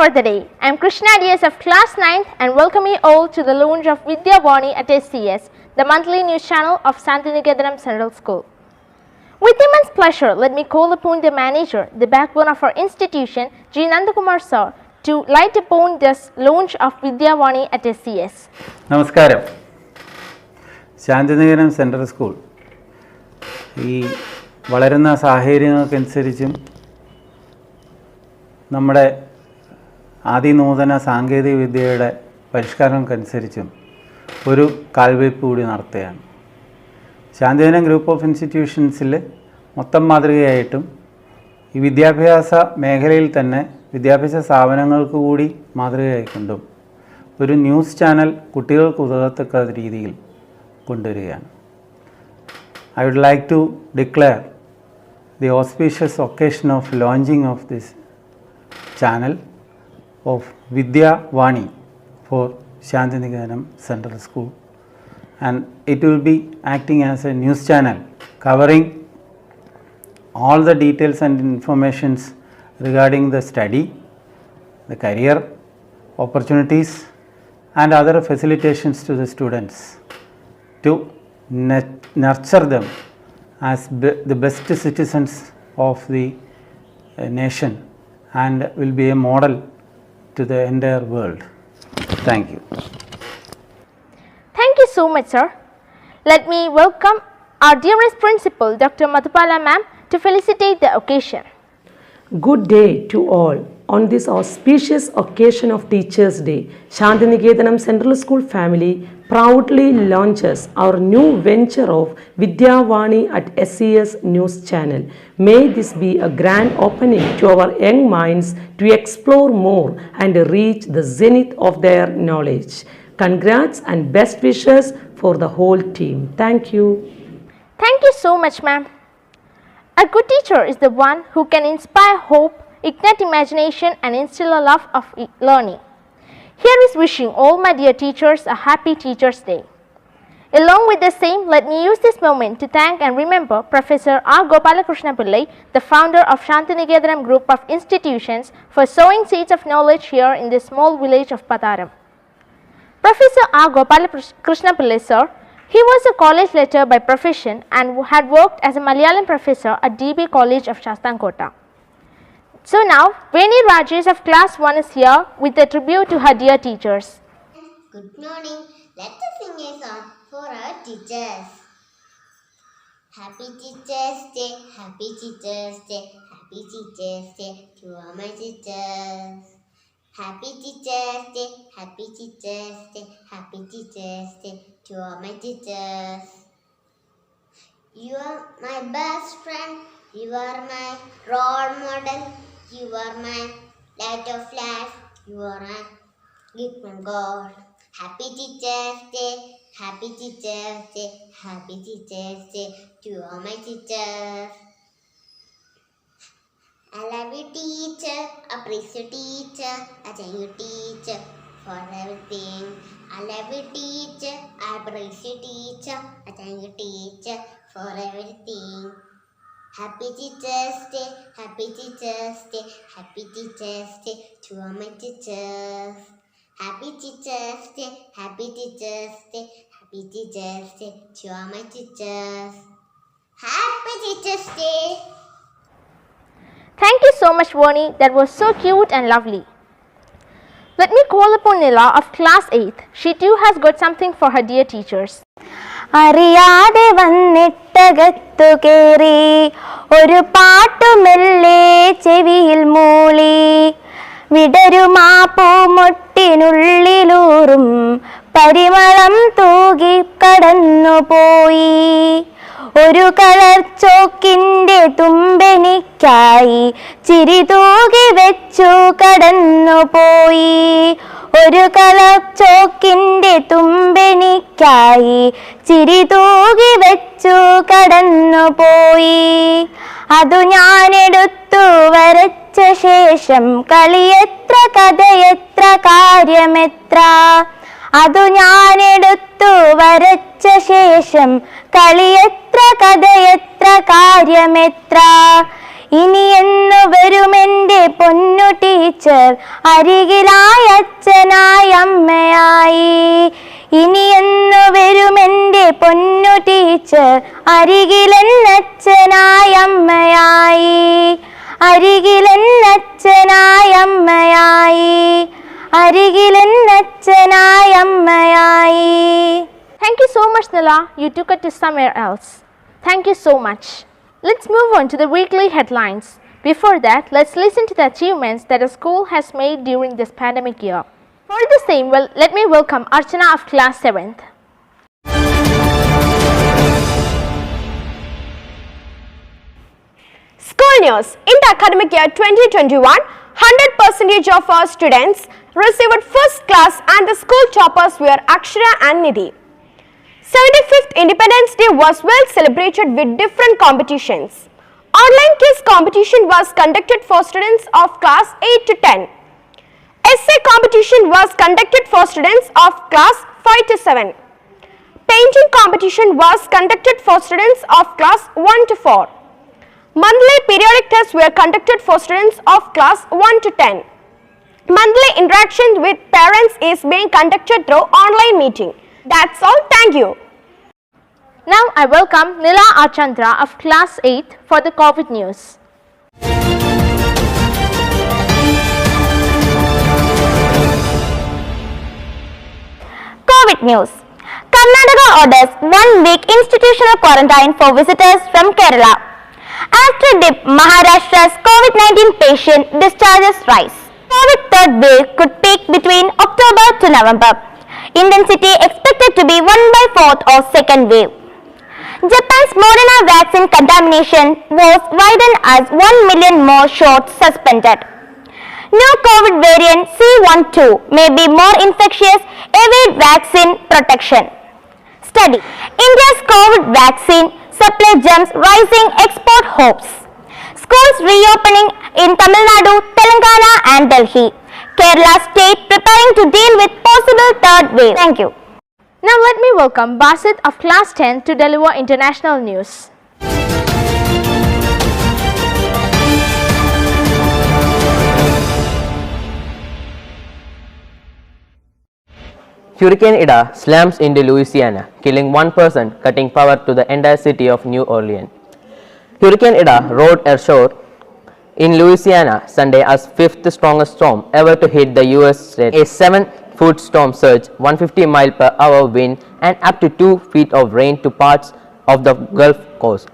for the day. I am Krishna DS of class 9th and welcome you all to the launch of Vidya Vani SCS, the monthly news channel of Santhinikethanam Central School. With immense pleasure, let me call upon the manager, the backbone of our institution, G. Nandakumar sir, to light upon this launch of Vidya Vani SCS. Namaskaram. Santhinikethanam Central School. ഈ വളരുന്ന സാഹചര്യങ്ങൾക്കനുസരിച്ചും നമ്മുടെ അതിനൂതന സാങ്കേതിക വിദ്യയുടെ പരിഷ്കാരങ്ങൾക്കനുസരിച്ചും ഒരു കാൽവയ്പ് കൂടി നടത്തുകയാണ്. ശാന്തിനികേതനം group of ഇൻസ്റ്റിറ്റ്യൂഷൻസിൽ മൊത്തം മാതൃകയായിട്ടും ഈ വിദ്യാഭ്യാസ മേഖലയിൽ തന്നെ വിദ്യാഭ്യാസ സ്ഥാപനങ്ങൾക്ക് കൂടി മാതൃകയായിക്കൊണ്ടും ഒരു ന്യൂസ് ചാനൽ കുട്ടികൾക്ക് ഉതകത്തക്ക രീതിയിൽ കൊണ്ടുവരികയാണ്. I would like to declare the auspicious occasion of launching of this channel of Vidya Vani for Santhinikethanam Central School, and it will be acting as a news channel covering all the details and informations regarding the study, the career opportunities and other facilitations to the students to nurture them as the best citizens of the nation and will be a model to the entire world. Thank you. Thank you so much, sir. Let me welcome our dearest principal, Dr. Madhupala ma'am, to felicitate the occasion. Good day to all. On this auspicious occasion of Teachers' Day, Santhinikethanam Central School family proudly launches our new venture of Vidya Vani at SCS News Channel. May this be a grand opening to our young minds to explore more and reach the zenith of their knowledge. Congrats and best wishes for the whole team. Thank you. Thank you so much, ma'am. A good teacher is the one who can inspire hope, ignite imagination and instill a love of learning. Here is wishing all my dear teachers a happy Teachers' Day. Along with the same, let me use this moment to thank and remember Professor R. Gopalakrishna Pillai, the founder of Santhinikethanam Group of Institutions, for sowing seeds of knowledge here in this small village of Patharam. Professor R. Gopalakrishna Pillai sir, he was a college lecturer by profession and had worked as a Malayalam professor at DB College of Shastankota. So now, Vani Rajesh of class 1 is here with a tribute to her dear teachers. Good morning. Let us sing a song for our teachers. Happy Teachers' Day, Happy Teachers' Day, Happy Teachers' Day to all my teachers. Happy Teachers' Day, Happy Teachers' Day, Happy Teachers' Day to all my teachers. You are my best friend, you are my role model, you are my light of life, you are my gift from God. Happy Teachers' Day, Happy Teachers' Day, Happy Teachers' Day to all my teachers. I love you teacher, appreciate teacher, I thank you teacher for everything. I love you teacher, I appreciate teacher, I thank you teacher for everything. Happy Teachers' Day, Happy Teachers' Day, Happy Teachers' Day to all my teachers. Happy Teachers' Day, Happy Teachers' Day, Happy Teachers' Day to all my teachers. Happy Teachers' Day. Thank you so much, Vani. That was so cute and lovely. Let me call upon Nila of class 8. She too has got something for her dear teachers. അറിയാതെ വന്നിട്ടകത്തു കേറി ഒരു പാട്ടുമെല്ലെ ചെവിയിൽ മൂളി വിടരുമാ പൂമൊട്ടിനുള്ളിലൂറും പരിമളം തൂകി കടന്നുപോയി ഒരു colour ചോക്കിൻ്റെ തുമ്പെനിക്കായി ചിരി തൂകി വെച്ചു കടന്നുപോയി ഒരു കളർ ചോക്കിൻ്റെ തുമ്പെനിക്കായി ചിരി തൂകി വെച്ചു കടന്നുപോയി അതു ഞാനെടുത്തു വരച്ച ശേഷം കളിയെത്ര കഥയെത്ര കാര്യമെത്ര അതു ഞാനെടുത്തു വരച്ച ശേഷം കളിയെത്ര കഥയെത്ര കാര്യമെത്ര ഇനി എന്നു വരുമെൻ്റെ പൊന്നു ടീച്ചർ, അരികിലായി അച്ഛനായി അമ്മയായി. ഇനി എന്നു വരുമെൻ്റെ പൊന്നു ടീച്ചർ, അരികിലെന്നച്ഛനായി അമ്മയായി. അരികിലെന്നച്ഛനായി അമ്മയായി. അരികിലെന്നച്ഛനായി അമ്മയായി. Thank you so much, Nila. You took it to somewhere else. Thank you so much. Let's move on to the weekly headlines. Before that, let's listen to the achievements that a school has made during this pandemic year. For the same, let me welcome Archana of class 7th. School news. In the academic year 2021, 100% of our students received first class and the school toppers were Akshara and Nidhi. 75th Independence Day was well celebrated with different competitions. Online quiz competition was conducted for students of class 8 to 10. Essay competition was conducted for students of class 5 to 7. Painting competition was conducted for students of class 1 to 4. Monthly periodic tests were conducted for students of class 1 to 10. Monthly interaction with parents is being conducted through online meeting. That's all. Thank you. Now I welcome Nila Archandra of class 8 for the COVID news. COVID news. Karnataka orders 1 week institutional quarantine for visitors from Kerala. After dip, Maharashtra's COVID-19 patient discharges rise. COVID third wave could peak between October to November. Intensity expected to be 1/4 or second wave. Japan's Moderna vaccine contamination was widened as 1 million more shots suspended. New COVID variant C12 may be more infectious, evade vaccine protection. Study. India's COVID vaccine supply jumps rising export hopes. Schools reopening in Tamil Nadu, Telangana and Delhi. Kerala state preparing to deal with possible third wave. Thank you. Now let me welcome Basit of class 10 to deliver international news. Hurricane Ida slams into Louisiana, killing one person, cutting power to the entire city of New Orleans. Hurricane Ida rode ashore in Louisiana Sunday as fifth strongest storm ever to hit the U.S. state. A 7-foot storm surge, 150-mile-per-hour wind, and up to 2 feet of rain to parts of the Gulf Coast.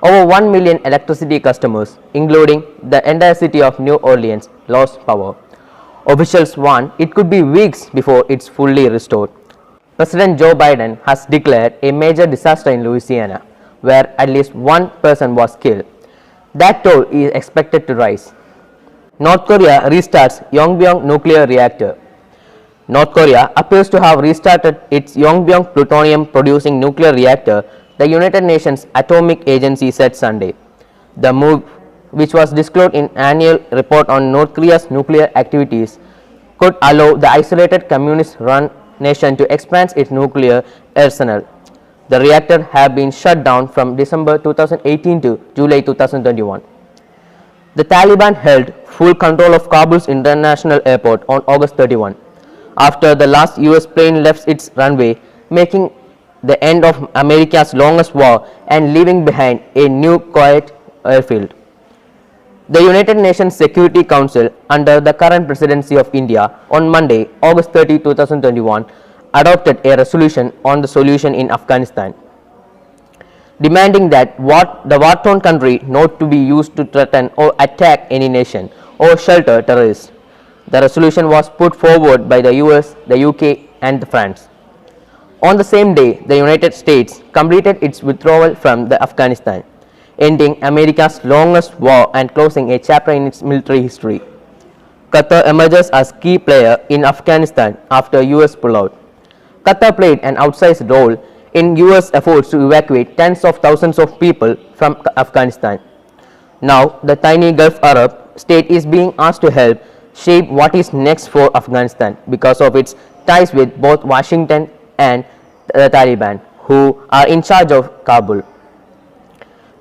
Over 1 million electricity customers, including the entire city of New Orleans, lost power. Officials warn it could be weeks before it's fully restored. President Joe Biden has declared a major disaster in Louisiana, where at least one person was killed. That toll is expected to rise. North Korea restarts Yongbyon nuclear reactor. North Korea appears to have restarted its Yongbyon plutonium-producing nuclear reactor, the United Nations Atomic Agency said Sunday. The move, which was disclosed in annual report on North Korea's nuclear activities, could allow the isolated communist-run nation to expand its nuclear arsenal. The reactor had been shut down from December 2018 to July 2021. The Taliban held full control of Kabul's international airport on August 31, after the last US plane left its runway, making the end of America's longest war and leaving behind a new quiet airfield. The United Nations Security Council, under the current presidency of India, on Monday, August 30, 2021, adopted a resolution on the solution in Afghanistan, demanding that the war-torn country not to be used to threaten or attack any nation or shelter terrorists. The resolution was put forward by the US, the UK and France. On the same day, the United States completed its withdrawal from Afghanistan, ending America's longest war and closing a chapter in its military history. Qatar emerges as key player in Afghanistan after US pullout. Qatar played an outsized role in US efforts to evacuate tens of thousands of people from Afghanistan. Now, the tiny Gulf Arab state is being asked to help shape what is next for Afghanistan because of its ties with both Washington and the Taliban, who are in charge of Kabul.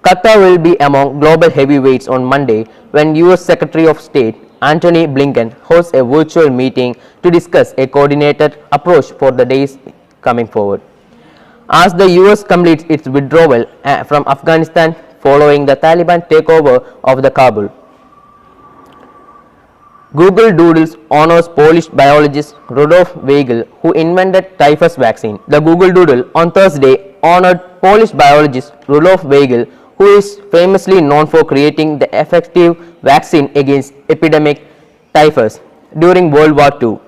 Qatar will be among global heavyweights on Monday when US Secretary of State Antony Blinken hosts a virtual meeting to discuss a coordinated approach for the days coming forward. As the US completes its withdrawal from Afghanistan following the Taliban takeover of the Kabul. Google Doodles honors Polish biologist Rudolf Weigel, who invented typhus vaccine. The Google Doodle on Thursday honored Polish biologist Rudolf Weigel, who is famously known for creating the effective vaccine against epidemic typhus during World War II.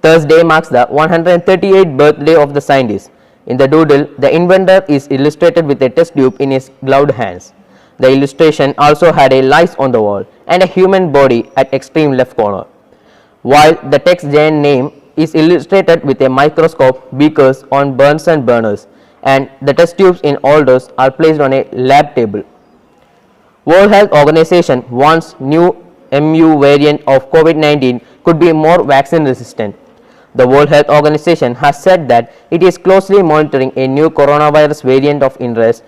Thursday marks the 138th birthday of the scientist. In the doodle, the inventor is illustrated with a test tube in his gloved hands. The illustration also had a lice on the wall and a human body at extreme left corner, while the text giant name is illustrated with a microscope, beakers on Bunsen burners, and the test tubes in holders are placed on a lab table. World Health Organization warns new MU variant of COVID-19 could be more vaccine resistant. The World Health Organization has said that it is closely monitoring a new coronavirus variant of interest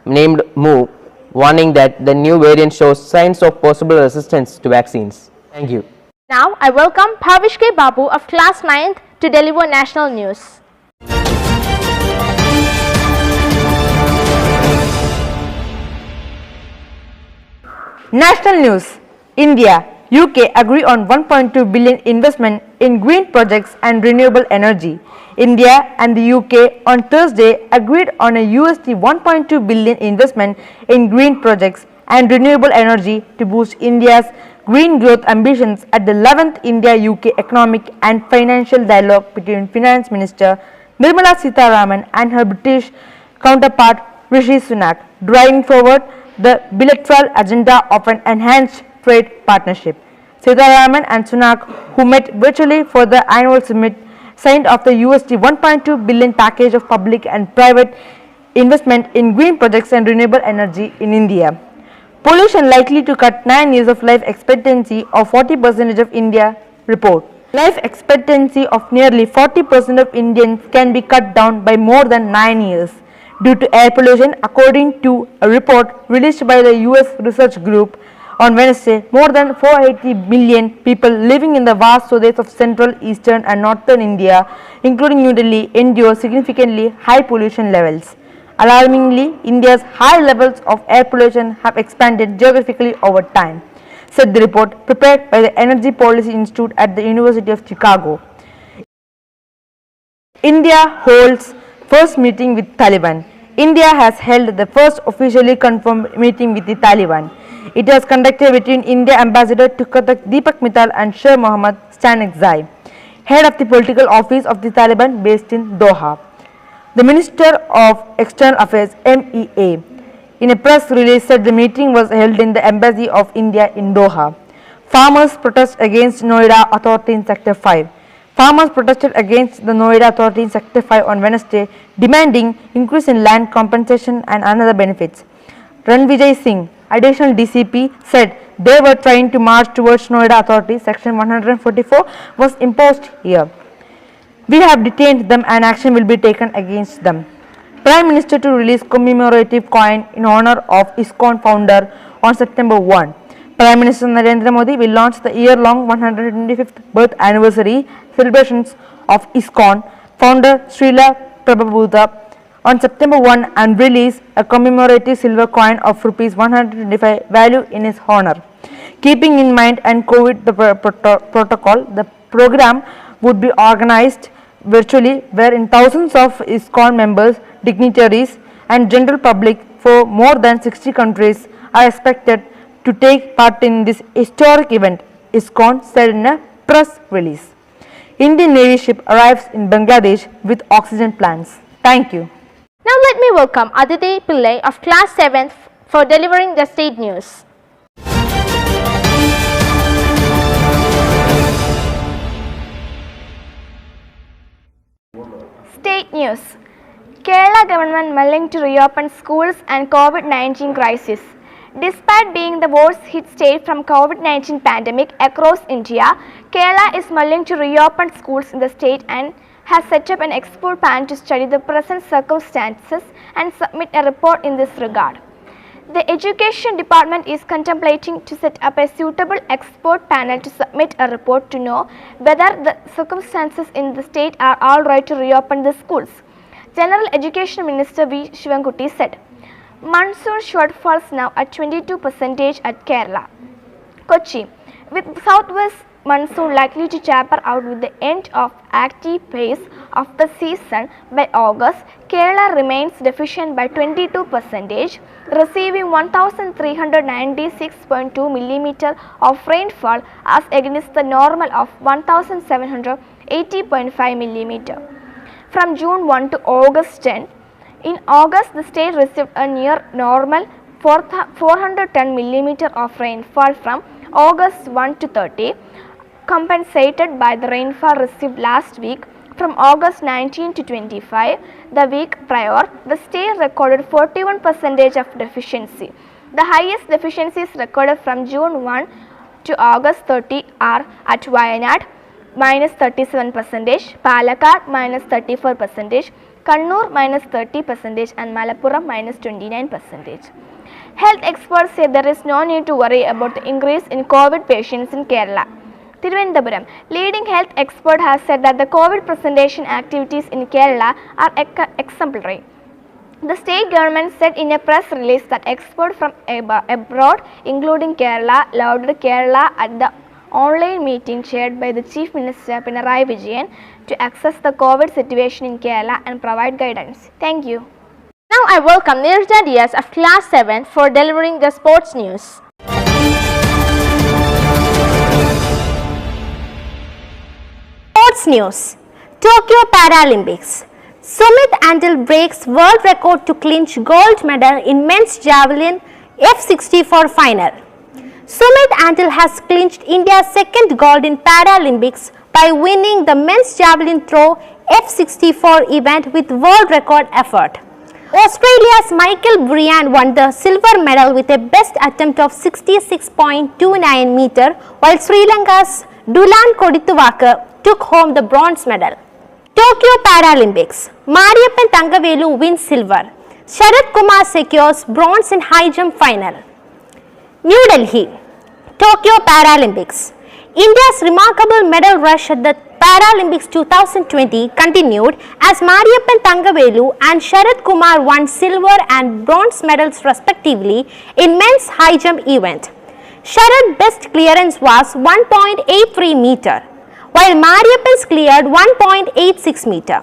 named Mu, warning that the new variant shows signs of possible resistance to vaccines. Thank you. Now I welcome Bhavish K. Babu of class 9th to deliver national news. National news. India, UK agree on 1.2 billion investment in green projects and renewable energy. India and the UK on Thursday agreed on a USD 1.2 billion investment in green projects and renewable energy to boost India's green growth ambitions at the 11th India-UK Economic and Financial Dialogue between Finance Minister Nirmala Sitharaman and her British counterpart Rishi Sunak, driving forward the bilateral agenda of an enhanced trade partnership. Sitharaman and Sunak, who met virtually for the annual summit, signed off the USD 1.2 billion package of public and private investment in green projects and renewable energy in India. Pollution likely to cut 9 years of life expectancy of 40% of India report. Life expectancy of nearly 40% of Indians can be cut down by more than 9 years due to air pollution, according to a report released by the US research group on Wednesday. More than 480 million people living in the vast swathes of central, eastern and northern India, including New Delhi, endure significantly high pollution levels. Alarmingly, India's high levels of air pollution have expanded geographically over time, said the report prepared by the Energy Policy Institute at the University of Chicago. India holds first meeting with Taliban. India has held the first officially confirmed meeting with the Taliban. It was conducted between India Ambassador to Qatar Deepak Mittal and Shah Mohammad Stanekzai, head of the political office of the Taliban based in Doha. The Minister of External Affairs MEA in a press release said the meeting was held in the Embassy of India in Doha. Farmers protest against Noida Authority in Sector 5. Farmers protested against the Noida Authority in Sector 5 on Wednesday, demanding increase in land compensation and other benefits. Ranvijay Singh, additional DCP, said they were trying to march towards Noida Authority. Section 144 was imposed here. We have detained them and action will be taken against them. Prime Minister to release commemorative coin in honor of ISKCON founder on September 1. Prime Minister Narendra Modi will launch the year-long 125th birth anniversary celebrations of ISKCON founder Srila Prabhupada on September 1 and release a commemorative silver coin of Rs 125 value in his honor. Keeping in mind and COVID protocol, the program would be organized virtually, wherein thousands of ISKCON members, dignitaries and general public for more than 60 countries are expected to take part in this historic event, ISKCON said in a press release. Indian Navy ship arrives in Bangladesh with oxygen plants. Thank you. Now let me welcome Aditi Pillai of class 7th for delivering the state news. State news. Kerala government mulling to reopen schools and COVID-19 crisis. Despite being the worst hit state from COVID-19 pandemic across India, Kerala is mulling to reopen schools in the state and has set up an expert panel to study the present circumstances and submit a report in this regard. The Education Department is contemplating to set up a suitable expert panel to submit a report to know whether the circumstances in the state are all right to reopen the schools. General Education Minister V. Shivankuti said, monsoon shortfalls now at 22% at Kerala. Kochi, with southwest monsoon likely to taper out with the end of active phase of the season by August, Kerala remains deficient by 22%, receiving 1,396.2 mm of rainfall as against the normal of 1,780.5 mm. From June 1 to August 10, in August the state received a near normal 410 mm of rainfall from August 1 to 30, compensated by the rainfall received last week. From August 19 to 25, the week prior, the state recorded 41% of deficiency. The highest deficiencies recorded from June 1 to August 30 are at Wayanad -37%, Palakkad -34%, Kannur -30% and Malappuram -29%. Health experts say there is no need to worry about the increase in COVID patients in Kerala. Thiruvananthapuram, leading health expert has said that the COVID presentation activities in Kerala are exemplary. The state government said in a press release that experts from abroad, including Kerala, lauded Kerala at the online meeting chaired by the Chief Minister Pinarayi Vijayan to assess the COVID situation in Kerala and provide guidance. Thank you. Now I welcome Nirja Diaz of Class 7 for delivering the sports news. Sports news. Tokyo Paralympics. Sumit Antil breaks world record to clinch gold medal in men's javelin F64 final. Sumit Antil has clinched India's second gold in Paralympics by winning the men's javelin throw F64 event with world record effort. Australia's Michael Brian won the silver medal with a best attempt of 66.29 meter, while Sri Lanka's Dulan Kodithuvaka took home the bronze medal. Tokyo Paralympics. Mariyappan Thangavelu wins silver. Sharat Kumar secures bronze in high jump final. New Delhi. Tokyo Paralympics. India's remarkable medal rush at the Paralympics 2020 continued as Mariyappan Thangavelu and Sharat Kumar won silver and bronze medals respectively in men's high jump event. Sharat's best clearance was 1.83 meter, while Mariyappan's cleared 1.86 meter.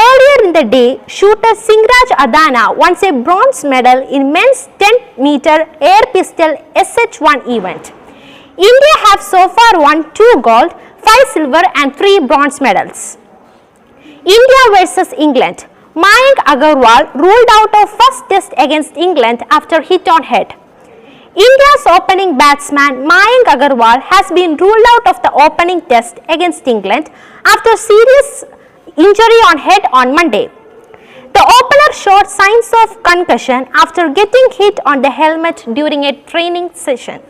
Earlier in the day, shooter Singraj Adana won a bronze medal in men's 10 meter air pistol SH1 event. India have so far won 2 gold, 5 silver and 3 bronze medals. India versus England. Mayank Agarwal ruled out of first test against England after hit on head. India's opening batsman Mayank Agarwal has been ruled out of the opening test against England after serious injury on head on Monday. The opener showed signs of concussion after getting hit on the helmet during a training session.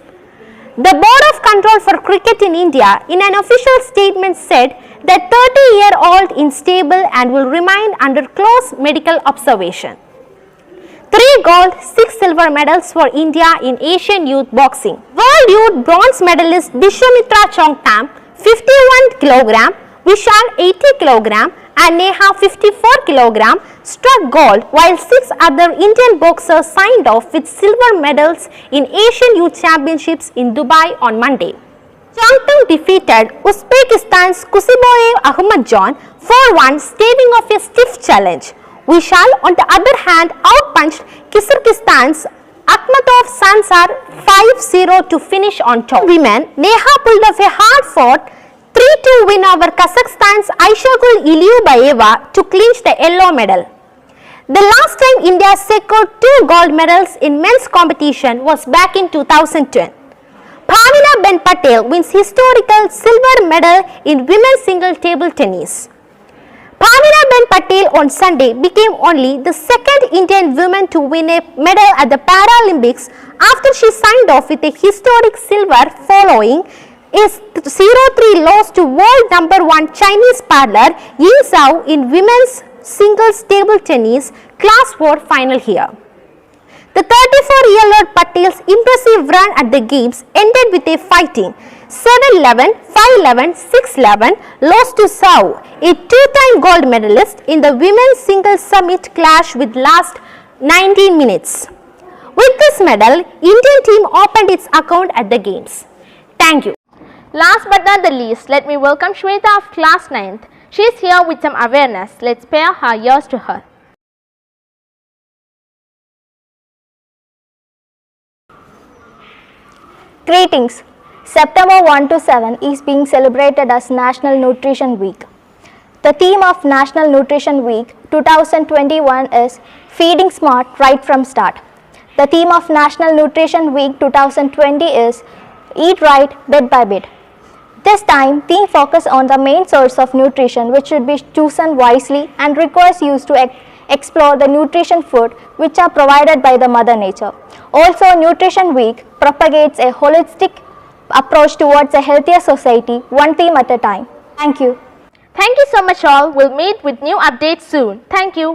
The Board of Control for Cricket in India in an official statement said that 30-year-old is stable and will remain under close medical observation. 3 gold, 6 silver medals for India in Asian Youth Boxing. World Youth Bronze medalist Bishwamitra Chongtam 51 kg, Vishal 80 kg and Neha 54 kg struck gold, while 6 other Indian boxers signed off with silver medals in Asian Youth Championships in Dubai on Monday. Chongtam defeated Uzbekistan's Kusiboyev Ahmadjon 4-1, staving off a stiff challenge. Vishal, on the other hand, outpunched Kyrgyzstan's Akhmatov Sansar 5-0 to finish on top. Women, Neha pulled off a hard-fought 3-2 win over Kazakhstan's Aishagul Iliubayeva to clinch the yellow medal. The last time India secured 2 gold medals in men's competition was back in 2010. Bhavina Ben Patel wins historical silver medal in women's single table tennis. Bhavina Ben Patel on Sunday became only the second Indian woman to win a medal at the Paralympics after she signed off with a historic silver following a 0-3 loss to world number 1 Chinese paddler Ying Zhao in women's singles table tennis class 4 final here. The 34-year-old Patil's impressive run at the games ended with a fighting 7-11, 5-11, 6-11 loss to Sao, a two-time gold medalist in the women's singles summit clash with last 19 minutes. With this medal, Indian team opened its account at the games. Thank you. Last but not the least, let me welcome Shweta of class 9th. She is here with some awareness. Let's pay her ears to her. Greetings. September 1 to 7 is being celebrated as National Nutrition Week. The theme of National Nutrition Week 2021 is Feeding Smart Right from Start. The theme of National Nutrition Week 2020 is Eat Right Bit by Bit. This time, theme focus on the main source of nutrition which should be chosen wisely and requires you to explore the nutrition food which are provided by the Mother Nature. Also, Nutrition Week propagates a holistic approach towards a healthier society, one theme at a time. Thank you. Thank you so much all. We'll meet with new updates soon. Thank you.